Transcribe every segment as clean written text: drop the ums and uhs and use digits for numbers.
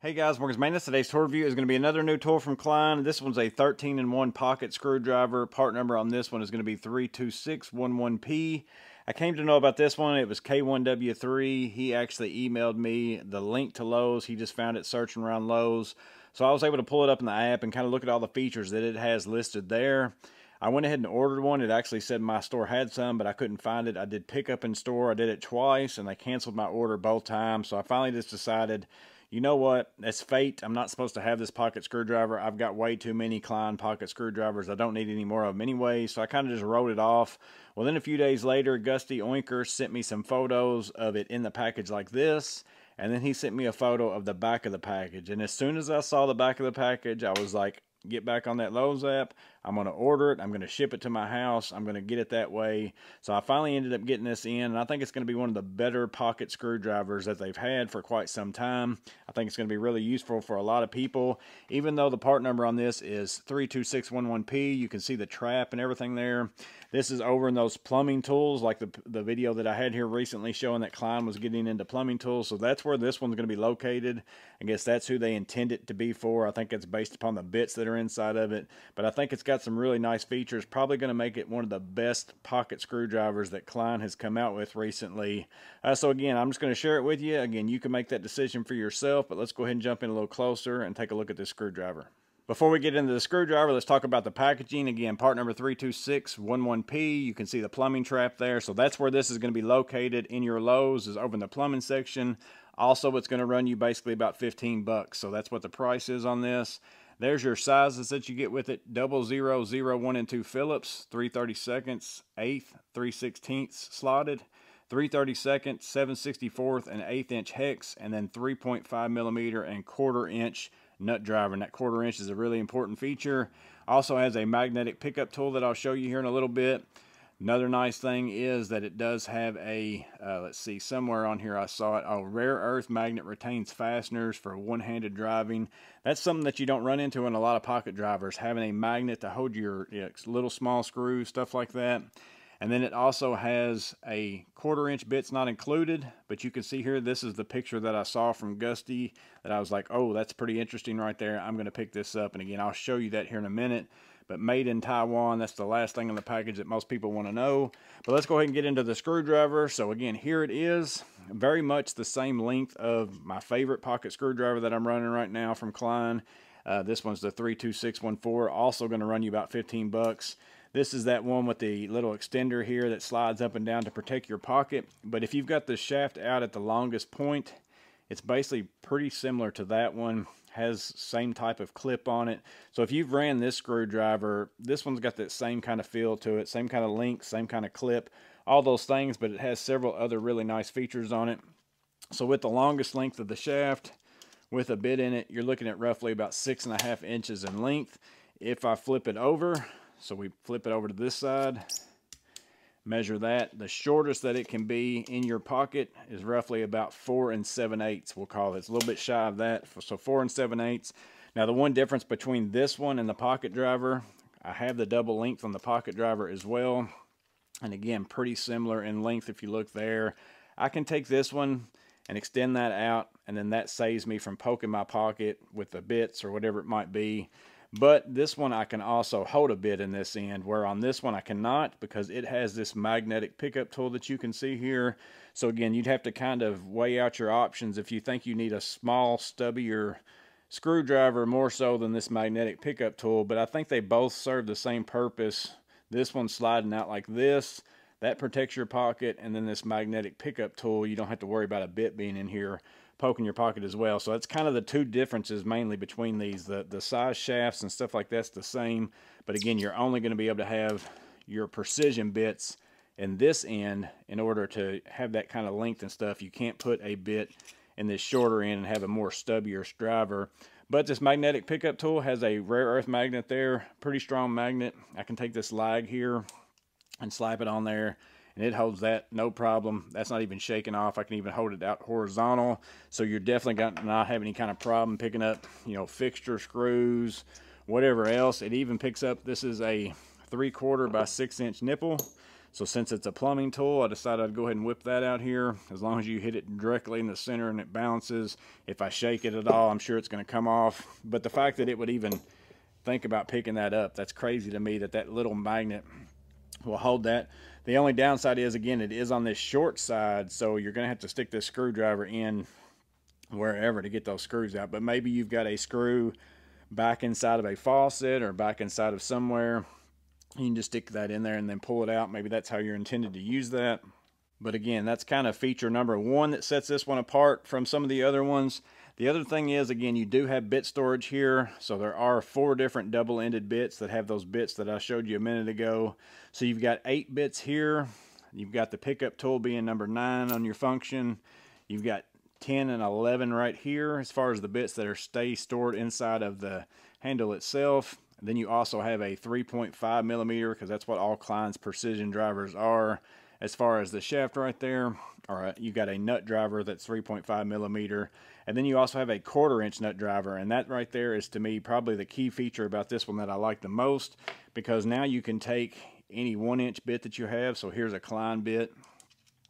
Hey guys, Morgan's Maintenance. Today's tool review is going to be another new tool from Klein. This one's a 13-in-1 pocket screwdriver. Part number on this one is going to be 32611P. I came to know about this one. It was K1W3. He actually emailed me the link to Lowe's. He just found it searching around Lowe's. So I was able to pull it up in the app and kind of look at all the features that it has listed there. I went ahead and ordered one. It actually said my store had some, but I couldn't find it. I did pick up in store. I did it twice, and they canceled my order both times. So I finally just decided, you know what, that's fate. I'm not supposed to have this pocket screwdriver. I've got way too many Klein pocket screwdrivers. I don't need any more of them anyway, so I kind of just wrote it off. Well, then a few days later, Gusty Oinker sent me some photos of it in the package like this, and then he sent me a photo of the back of the package. And as soon as I saw the back of the package, I was like, get back on that Lowe's app. I'm going to order it. I'm going to ship it to my house. I'm going to get it that way. So I finally ended up getting this in, and I think it's going to be one of the better pocket screwdrivers that they've had for quite some time. I think it's going to be really useful for a lot of people. Even though the part number on this is 32611P, you can see the trap and everything there. This is over in those plumbing tools, like the video that I had here recently showing that Klein was getting into plumbing tools. So that's where this one's going to be located. I guess that's who they intend it to be for. I think it's based upon the bits that are inside of it. But I think it's got some really nice features. Probably going to make it one of the best pocket screwdrivers that Klein has come out with recently. So again, I'm just going to share it with you. Again, you can make that decision for yourself. But let's go ahead and jump in a little closer and take a look at this screwdriver. Before we get into the screwdriver, let's talk about the packaging. Again, part number 32611P. You can see the plumbing trap there. So that's where this is going to be located in your Lowe's, is over in the plumbing section. Also, it's going to run you basically about 15 bucks. So that's what the price is on this. There's your sizes that you get with it. 00, 0, 1, and 2 Phillips, 3/32, 1/8, 3/16 slotted, 3/32, 7/64, and 1/8 inch hex, and then 3.5 millimeter and 1/4 inch nut driver. And that 1/4 inch is a really important feature. Also has a magnetic pickup tool that I'll show you here in a little bit. Another nice thing is that it does have a, let's see, somewhere on here I saw it, a rare earth magnet retains fasteners for one-handed driving. That's something that you don't run into in a lot of pocket drivers, having a magnet to hold your little small screws, stuff like that. And then it also has a 1/4 inch bits not included, but you can see here, this is the picture that I saw from Gusty that I was like, oh, that's pretty interesting right there. I'm going to pick this up. And again, I'll show you that here in a minute. But made in Taiwan, that's the last thing in the package that most people want to know. But let's go ahead and get into the screwdriver. So again, here it is. Very much the same length of my favorite pocket screwdriver that I'm running right now from Klein. This one's the 32614, also going to run you about 15 bucks. This is that one with the little extender here that slides up and down to protect your pocket. But if you've got the shaft out at the longest point, it's basically pretty similar to that one. Has same type of clip on it. So if you've ran this screwdriver, this one's got that same kind of feel to it, same kind of length, same kind of clip, all those things, but it has several other really nice features on it. So with the longest length of the shaft, with a bit in it, you're looking at roughly about 6.5 inches in length. If I flip it over, so we flip it over to this side, measure that. The shortest that it can be in your pocket is roughly about 4 7/8, we'll call it. It's a little bit shy of that, so 4 7/8. Now the one difference between this one and the pocket driver, I have the double length on the pocket driver as well. And again, pretty similar in length if you look there. I can take this one and extend that out, and then that saves me from poking my pocket with the bits or whatever it might be. But this one I can also hold a bit in this end, where on this one I cannot, because it has this magnetic pickup tool that you can see here. So again, you'd have to kind of weigh out your options if you think you need a small, stubbier screwdriver more so than this magnetic pickup tool. But I think they both serve the same purpose. This one's sliding out like this. That protects your pocket, and then this magnetic pickup tool, you don't have to worry about a bit being in here poking your pocket as well. So that's kind of the two differences mainly between these. The size shafts and stuff like that's the same, but again, you're only going to be able to have your precision bits in this end in order to have that kind of length and stuff. You can't put a bit in this shorter end and have a more stubbier driver. But this magnetic pickup tool has a rare earth magnet there, pretty strong magnet. I can take this lag here and slap it on there, and it holds that no problem. That's not even shaking off. I can even hold it out horizontal, so you're definitely going to not have any kind of problem picking up, fixture screws, whatever else. It even picks up, this is a 3/4 by 6 inch nipple, So since it's a plumbing tool, I decided I'd go ahead and whip that out here. As long as you hit it directly in the center and it bounces, if I shake it at all, I'm sure it's going to come off. But the fact that it would even think about picking that up, that's crazy to me, that that little magnet will hold that. The only downside is, again, it is on this short side, so you're going to have to stick this screwdriver in wherever to get those screws out. But maybe you've got a screw back inside of a faucet or back inside of somewhere. You can just stick that in there and then pull it out. Maybe that's how you're intended to use that. But again, that's kind of feature number one that sets this one apart from some of the other ones. The other thing is, again, you do have bit storage here. So there are 4 different double-ended bits that have those bits that I showed you a minute ago. So you've got 8 bits here. You've got the pickup tool being number 9 on your function. You've got 10 and 11 right here as far as the bits that stay stored inside of the handle itself. And then you also have a 3.5 millimeter, because that's what all Klein's precision drivers are. As far as the shaft right there, you got a nut driver that's 3.5 millimeter. And then you also have a 1/4 inch nut driver. And that right there is, to me, probably the key feature about this one that I like the most, because now you can take any 1-inch bit that you have. So here's a Klein bit.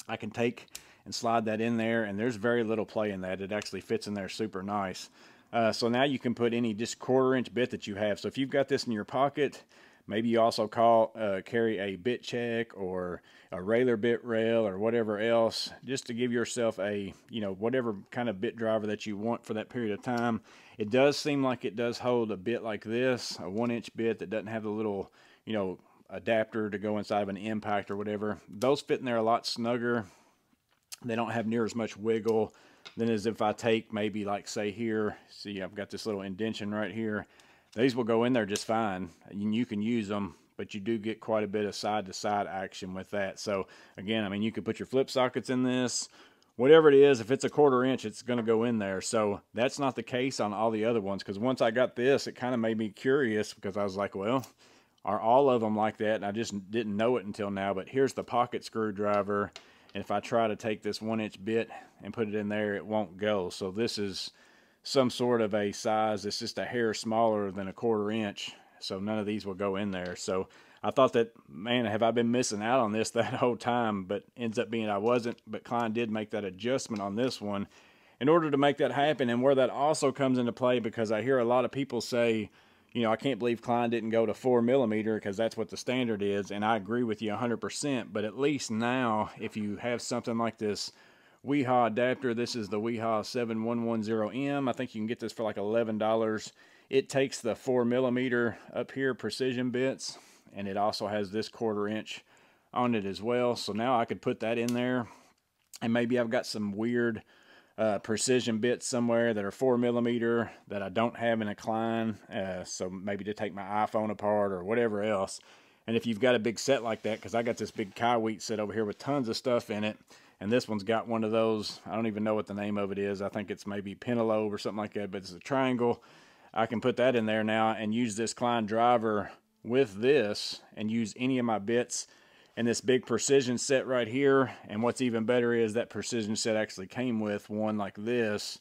I can take and slide that in there, and there's very little play in that. It actually fits in there super nice. So now you can put any just 1/4 inch bit that you have. So if you've got this in your pocket, maybe you also carry a bit check or a railer bit rail or whatever else, just to give yourself a, whatever kind of bit driver that you want for that period of time. It does seem like it does hold a bit like this, a 1-inch bit that doesn't have the little, adapter to go inside of an impact or whatever. Those fit in there a lot snugger. They don't have near as much wiggle than as if I take maybe, like, say here, see, I've got this little indentation right here. These will go in there just fine, and you can use them, but you do get quite a bit of side-to-side action with that. So again, I mean, you could put your flip sockets in this, whatever it is. If it's a 1/4 inch, it's going to go in there. So that's not the case on all the other ones, because once I got this, it kind of made me curious, because I was like, well, are all of them like that? And I just didn't know it until now. But here's the pocket screwdriver, and if I try to take this 1-inch bit and put it in there, it won't go. So this is some sort of a size that's just a hair smaller than a 1/4 inch. So none of these will go in there. So I thought that, man, have I been missing out on this that whole time? But ends up being I wasn't. But Klein did make that adjustment on this one in order to make that happen. And where that also comes into play, because I hear a lot of people say, I can't believe Klein didn't go to 4 millimeter, because that's what the standard is. And I agree with you 100%. But at least now, if you have something like this Weehaw adapter, this is the Weehaw 7110M. I think you can get this for like $11. It takes the 4 millimeter up here precision bits, and it also has this 1/4 inch on it as well. So now I could put that in there, and maybe I've got some weird precision bits somewhere that are 4 millimeter that I don't have in a Klein, so maybe to take my iPhone apart or whatever else. And if you've got a big set like that, because I got this big Kaiwheat set over here with tons of stuff in it, and this one's got one of those, I don't even know what the name of it is. I think it's maybe Penelope or something like that, but it's a triangle. I can put that in there now and use this Klein driver with this and use any of my bits in this big precision set right here. And what's even better is that precision set actually came with one like this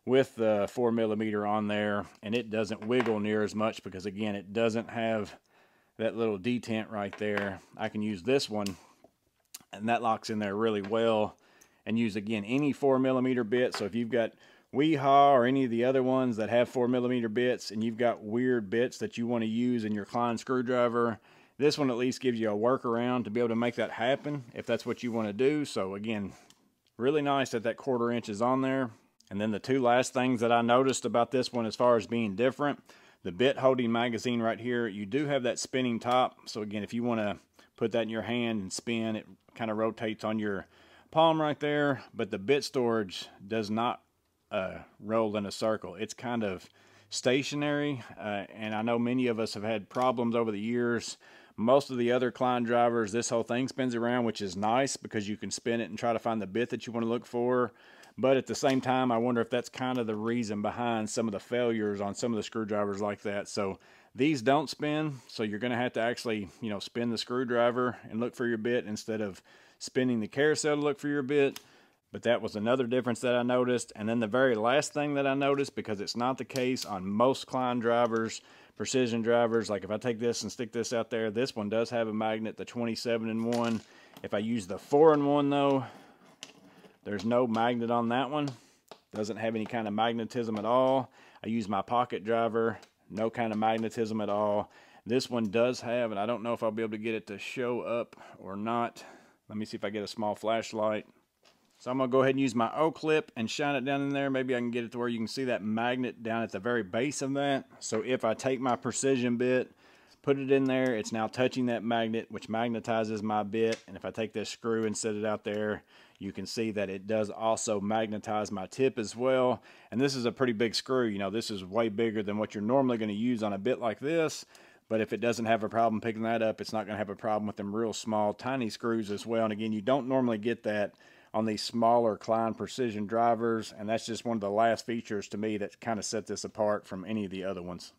with the 4 millimeter on there, and it doesn't wiggle near as much, because again, it doesn't have that little detent right there. I can use this one, and that locks in there really well, and use, again, any 4 millimeter bit. So if you've got Weehaw or any of the other ones that have 4 millimeter bits, and you've got weird bits that you want to use in your Klein screwdriver, this one at least gives you a workaround to be able to make that happen if that's what you want to do. So again, really nice that that 1/4 inch is on there. And then the two last things that I noticed about this one as far as being different, the bit holding magazine right here, you do have that spinning top. So again, if you want to put that in your hand and spin, it kind of rotates on your palm right there. But the bit storage does not roll in a circle. It's kind of stationary, and I know many of us have had problems over the years. Most of the other Klein drivers, this whole thing spins around, which is nice because you can spin it and try to find the bit that you want to look for. But at the same time, I wonder if that's kind of the reason behind some of the failures on some of the screwdrivers like that. So these don't spin, so you're going to have to actually, spin the screwdriver and look for your bit instead of spinning the carousel to look for your bit. But that was another difference that I noticed. And then the very last thing that I noticed, because it's not the case on most Klein drivers, precision drivers, like if I take this and stick this out there, this one does have a magnet, the 27-in-1. If I use the 4-in-1 though, there's no magnet on that one. Doesn't have any kind of magnetism at all. I use my pocket driver, no kind of magnetism at all. This one does have, and I don't know if I'll be able to get it to show up or not. Let me see if I get a small flashlight. So I'm going to go ahead and use my O-clip and shine it down in there. Maybe I can get it to where you can see that magnet down at the very base of that. So if I take my precision bit, put it in there, it's now touching that magnet, which magnetizes my bit. And if I take this screw and set it out there, you can see that it does also magnetize my tip as well. And this is a pretty big screw. You know, this is way bigger than what you're normally going to use on a bit like this. But if it doesn't have a problem picking that up, it's not going to have a problem with them real small, tiny screws as well. And again, you don't normally get that on these smaller Klein precision drivers, and that's just one of the last features to me that kind of set this apart from any of the other ones.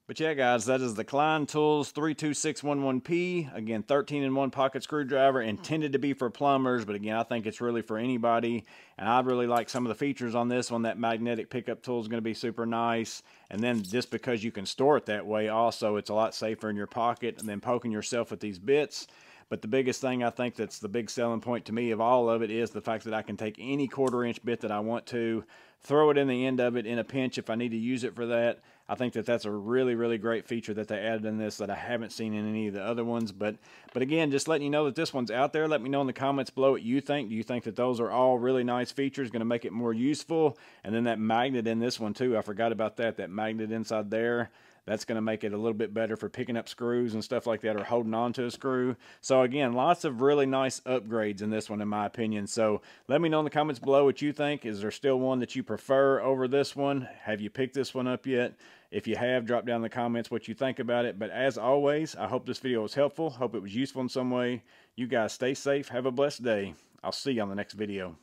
But yeah, guys, that is the Klein Tools 32611P. Again, 13-in-1 pocket screwdriver, intended to be for plumbers, but again, I think it's really for anybody. And I really like some of the features on this one. That magnetic pickup tool is going to be super nice. And then just because you can store it that way, also, it's a lot safer in your pocket and then poking yourself with these bits. But the biggest thing I think that's the big selling point to me of all of it is the fact that I can take any 1/4-inch bit that I want to, throw it in the end of it in a pinch if I need to use it for that. I think that that's a really, really great feature that they added in this that I haven't seen in any of the other ones. But again, just letting you know that this one's out there. Let me know in the comments below what you think. Do you think that those are all really nice features, going to make it more useful? And then that magnet in this one too, I forgot about that. That magnet inside there, that's going to make it a little bit better for picking up screws and stuff like that, or holding on to a screw. So again, lots of really nice upgrades in this one, in my opinion. So let me know in the comments below what you think. Is there still one that you prefer over this one? Have you picked this one up yet? If you have, drop down in the comments what you think about it. But as always, I hope this video was helpful. Hope it was useful in some way. You guys stay safe. Have a blessed day. I'll see you on the next video.